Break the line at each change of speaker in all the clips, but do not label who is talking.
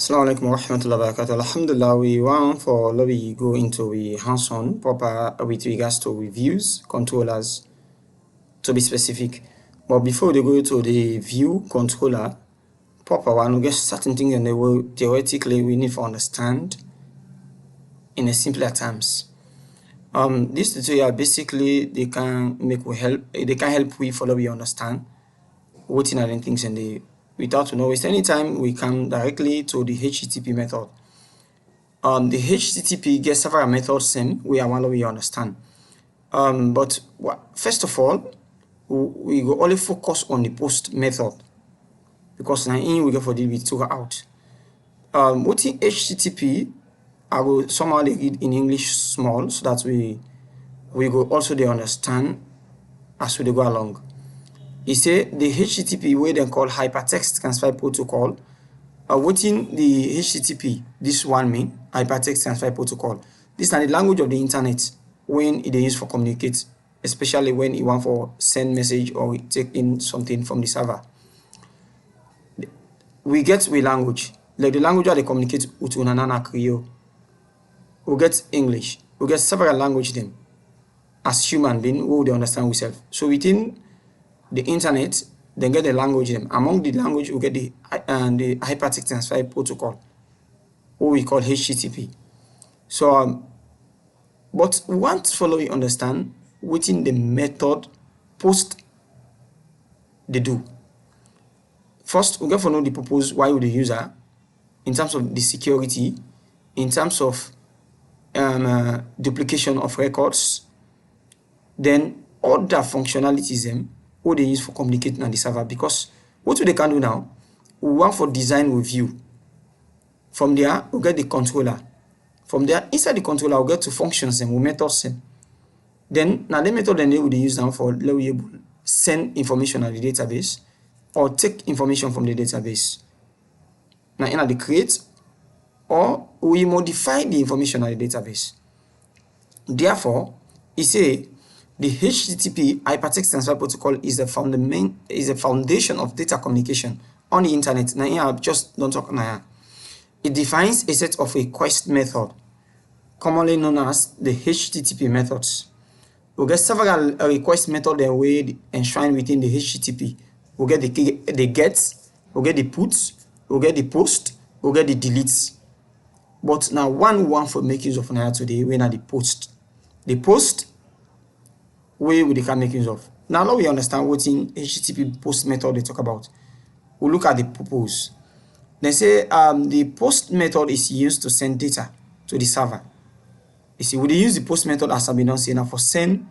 Assalamu alaikum wa rahmatullahi wa barakatuh. Alhamdulillah, we want for lobby go into the hands-on proper with regards to reviews, controllers, to be specific. But before they go to the view controller, proper one, we get certain things and they will theoretically we need to understand in a simpler terms. This tutorial basically they can help we follow we understand what are the things and they without no waste any time we come directly to the HTTP method. The HTTP gets several methods we are one we understand. But first of all, we go only focus on the post method because now in we go for the bit to out. What in HTTP, I will somehow read in English small so that we go also they understand as we go along. He say the HTTP way they call hypertext transfer protocol. What in the HTTP, this one mean hypertext transfer protocol. This is the language of the internet when it is used for communicate, especially when you want for send message or take in something from the server. We get we language, like the language that they communicate with Unanana Creole. We get English. We get several language them. As human being, we they understand ourselves. So within the internet, then get the language them. Among the language, we get the hypertext transfer protocol, what we call HTTP. So, but we want to follow you understand within the method post they do. First, we get to know the purpose why would the user in terms of the security, in terms of duplication of records, then other functionalities them what they use for communicating on the server. Because what they can do now, we want for design review. From there, we get the controller. From there, inside the controller, we get to functions and we methods them. Then now the method then they will use now for send information on the database or take information from the database. Now in the create or we modify the information on the database. Therefore, he say the HTTP hypertext transfer protocol is a foundation of data communication on the internet. Now here I just don't talk now. It defines a set of request method, commonly known as the HTTP methods. We get several request methods that we enshrined within the HTTP. We get the gets, we get the puts, we get the post, we get the deletes. But now one for make use of now today, we are the post. The post way we can make use of. Now we understand what in HTTP post method they talk about. We look at the purpose. They say the post method is used to send data to the server. You see, we use the post method as I've been saying now for send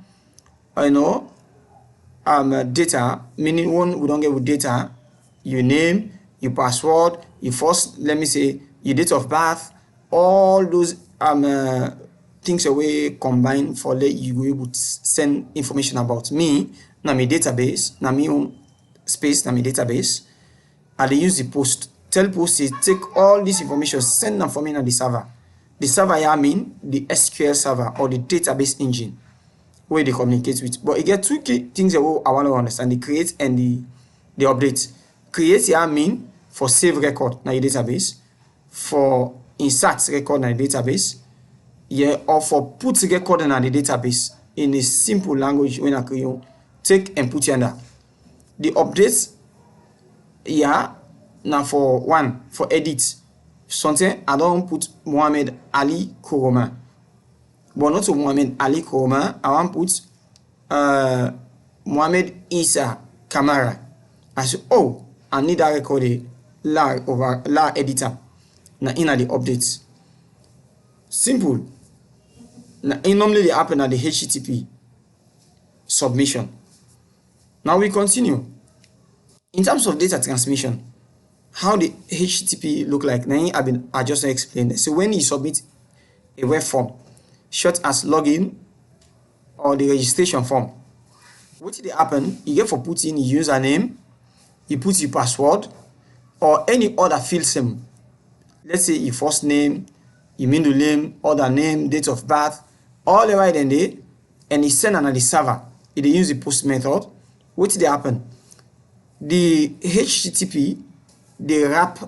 data, meaning one we don't get with data, your name, your password, your first, let me say, your date of birth, all those things away combined for let you be able to send information about me, na my database, na my own space, na my database. And they use the post. Tell post is take all this information, send them for me on the server. The server I mean the SQL server or the database engine where they communicate with. But you get two key things that I want to understand: the create and the update. Create I mean for save record na your database, for insert record na your database. Yeah, or for put record in the database in a simple language when I can take and put under. The updates, yeah, now for one, for edit. Something I don't put Muhammad Ali Koroma. But not to Muhammad Ali Koroma, I want put Muhammad Isa Kamara. I say, oh, I need that record la editor. Now in the updates. Simple. Now, normally they happen at the HTTP submission. Now we continue. In terms of data transmission, how the HTTP look like? Now I just explained. So when you submit a web form, short as login or the registration form, what did happen? You get for put in your username, you put your password, or any other fields. Let's say your first name, your middle name, other name, date of birth, all the right and there, and it's sent on the server. It use the post method. What did happen? The HTTP they wrap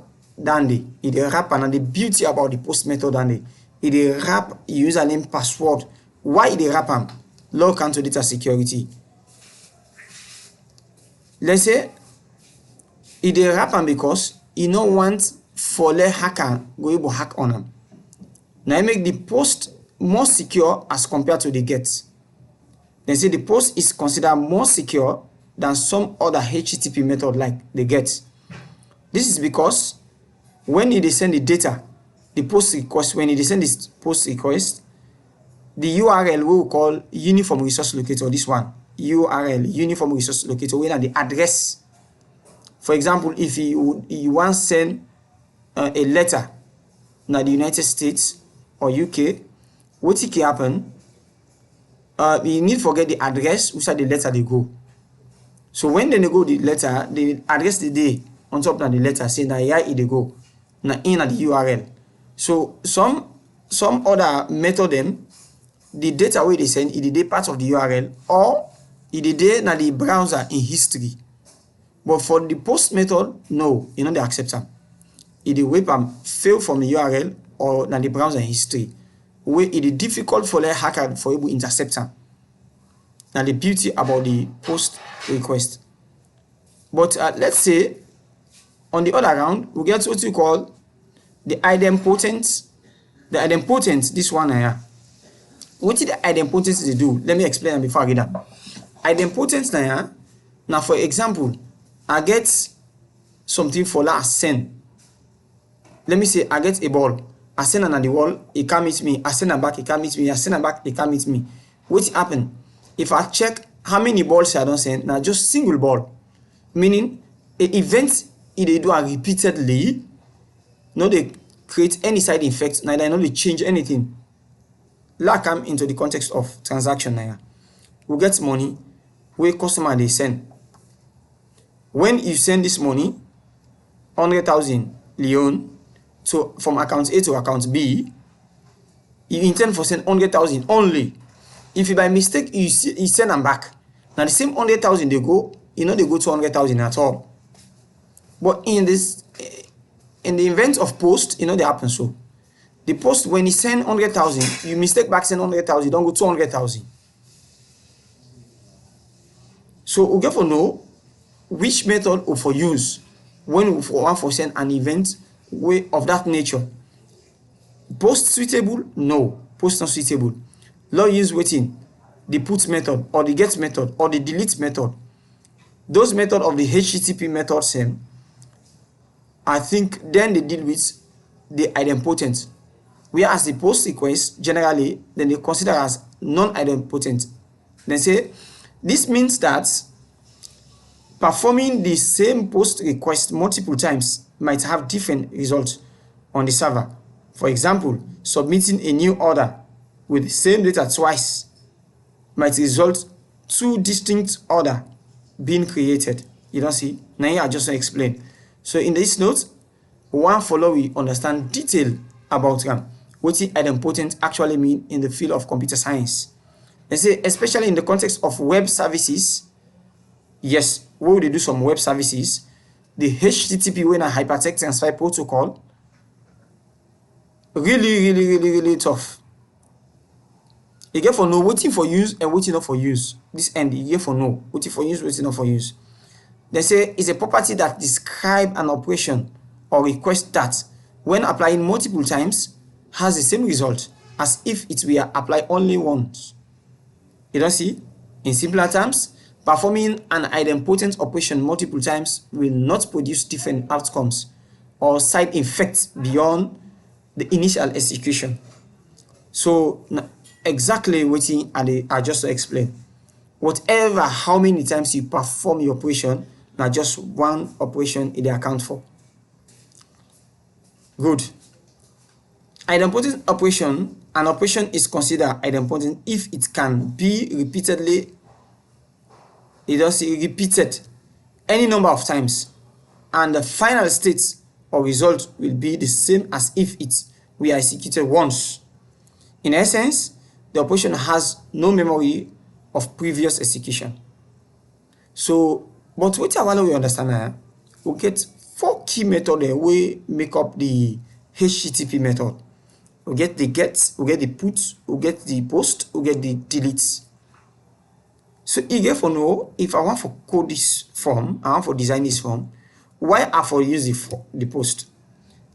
dandy. It dey wrap, and the beauty about the post method dandy, it dey wrap username password. Why it dey wrap am? Log into data security. Let's say it dey wrap am because e no want for let hacker go able hack on am. Now I make the post more secure as compared to the get. Then say the post is considered more secure than some other HTTP method like the get. This is because when you send the data, the post request, when you send this post request, the URL we will call uniform resource locator, this one, URL, uniform resource locator, where the address. For example, if you want to send a letter na the United States or UK, what can happen? You need to forget the address which are the letter they go. So when they go the letter, the address the day on top of the letter say na here they go, na in at the URL. So some other method them, the data where they send is the day part of the URL or is the day na the browser in history. But for the post method, no, you know they accept them. If the web fail from the URL or na the browser in history, where it is difficult for the hacker for able to intercept them. Now the beauty about the post request. But let's say on the other hand, we get what you call the idempotent. The idempotent, this one here. What did the idempotent they do? Let me explain before I get that. Idempotent here. Now for example, I get something for last send. Let me say I get a ball. I send on the wall, it can't meet me. I send it back, it can't meet me. I send it back, it can't meet me. What happen? If I check how many balls I don't send, now just single ball. Meaning, an event they do repeatedly, no they create any side effect, neither no they change anything. Like come into the context of transaction now. We get money where customer they send. When you send this money, 100,000 Leon, so from account A to account B, you intend for send 100,000 only. If you by mistake you send them back, now the same 100,000 they go, you know they go to 100,000 at all. But in the event of post, you know they happen so. The post when you send 100,000, you mistake back send 100,000, don't go 200,000. So we get for know which method of for use when we want for send an event way of that nature. Post suitable? No. Post not suitable. Law use waiting, the put method or the get method or the delete method. Those methods of the HTTP method same, I think then they deal with the idempotent. Whereas the post request generally then they consider as non-idempotent. They say this means that performing the same post request multiple times might have different results on the server. For example, submitting a new order with the same data twice might result two distinct orders being created. You don't see? Now here I just explain. So in this note, one follow we understand detail about what the idempotent actually mean in the field of computer science. They say especially in the context of web services. Yes, we will do some web services. The HTTP when a hypertext transfer protocol really tough. You get for know waiting for use and waiting not for use. This end you get for know waiting for use, waiting not for use. They say it's a property that describes an operation or request that when applying multiple times has the same result as if it were applied only once. You don't see? In simpler terms, performing an idempotent operation multiple times will not produce different outcomes or side effects beyond the initial execution. So exactly what I just explained. Whatever how many times you perform your operation, now just one operation in the account for. Good. Idempotent operation, an operation is considered idempotent if it can be repeatedly, it does repeated any number of times, and the final state or result will be the same as if it were executed once. In essence, the operation has no memory of previous execution. So, but what I want to understand now, we get four key methods we make up the HTTP method. We get the get, we get the put, we get the post, we get the delete. So you get for know if I want for code this form, I want for design this form, why I for use the post?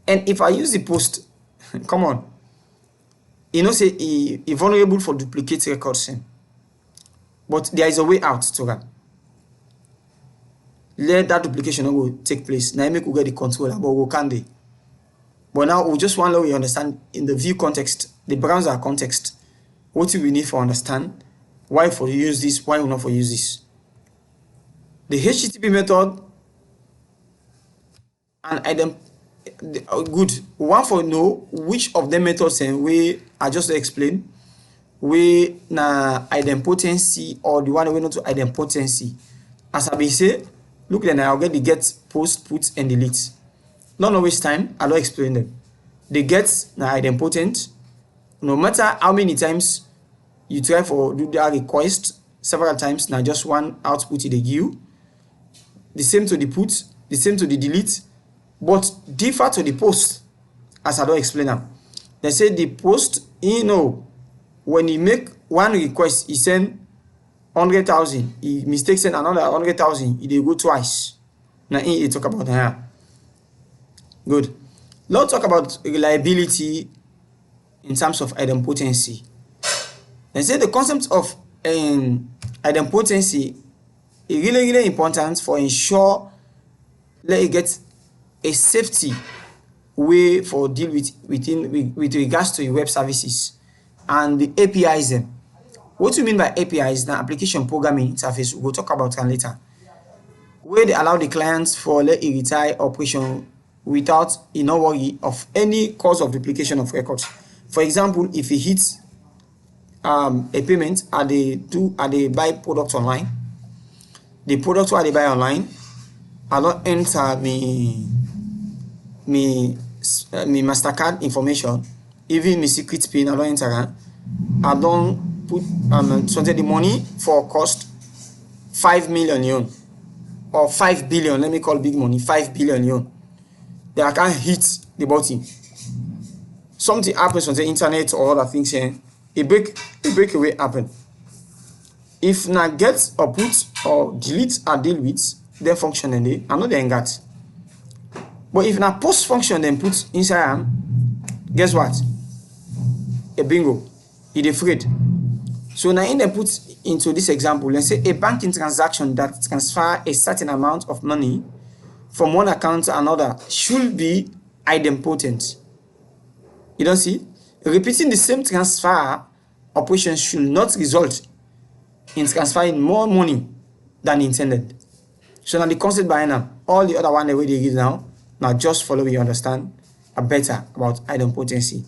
And if I use the post, come on, you know say it vulnerable for duplicate records, but there is a way out to that. Let that duplication not go take place. Now make we get the controller, but we can't. But now we just want to we understand in the view context, the browser context, what do we need for understand why for use this, why we not for use this. The HTTP method and good one for know which of the methods and we I just explain we na idempotency or the one we not to idempotency. As I be say, look then I'll get the get, post, put, and delete. Not always time, I'll explain them. The get na idempotent. No matter how many times you try for do that request several times, now just one output in the queue. The same to the put, the same to the delete, but differ to the post, as I don't explain them. They say the post, you know, when he make one request, he send 100,000. He mistake send another 100,000. He go twice. Now he talk about that. Good. Let's talk about reliability in terms of idempotency. They say the concept of idempotency is really important for ensure let it get a safety way for deal with regards to your web services and the APIs them. What do you mean by APIs? The application programming interface. We'll talk about that later. Where they allow the clients for let it retire operation without no worry of any cause of duplication of records. For example, if it hits a payment and they buy products online, the product where they buy online, I don't enter me MasterCard information, even my secret pin, I don't enter. I don't put the money for cost 5 million yuan or 5 billion. Let me call big money 5 billion yuan. Then I can't hit the button. Something happens on the internet or other things here. A breakaway happen. If na get or put or delete or deal with, then function and they are not then get. But if na post function then put inside guess what? A bingo. It is afraid. So now in the put into this example, let's say a banking transaction that transfer a certain amount of money from one account to another should be idempotent. You don't see? Repeating the same transfer operation should not result in transferring more money than intended. So now the concept behind them, all the other one the way they give now just follow you understand better about idempotency.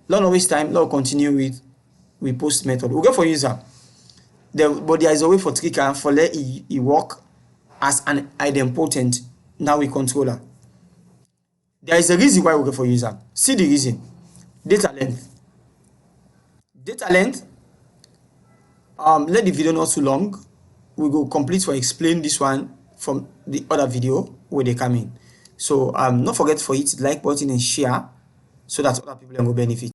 Don't waste time, let's continue with post method. We'll go for user. But there is a way for trigger for let it work as an idempotent now we controller. There is a reason why we go for user. See the reason. Data length. Data length. Let the video not too long. We go complete for explain this one from the other video where they come in. So don't forget for hit the like button and share so that other people will benefit.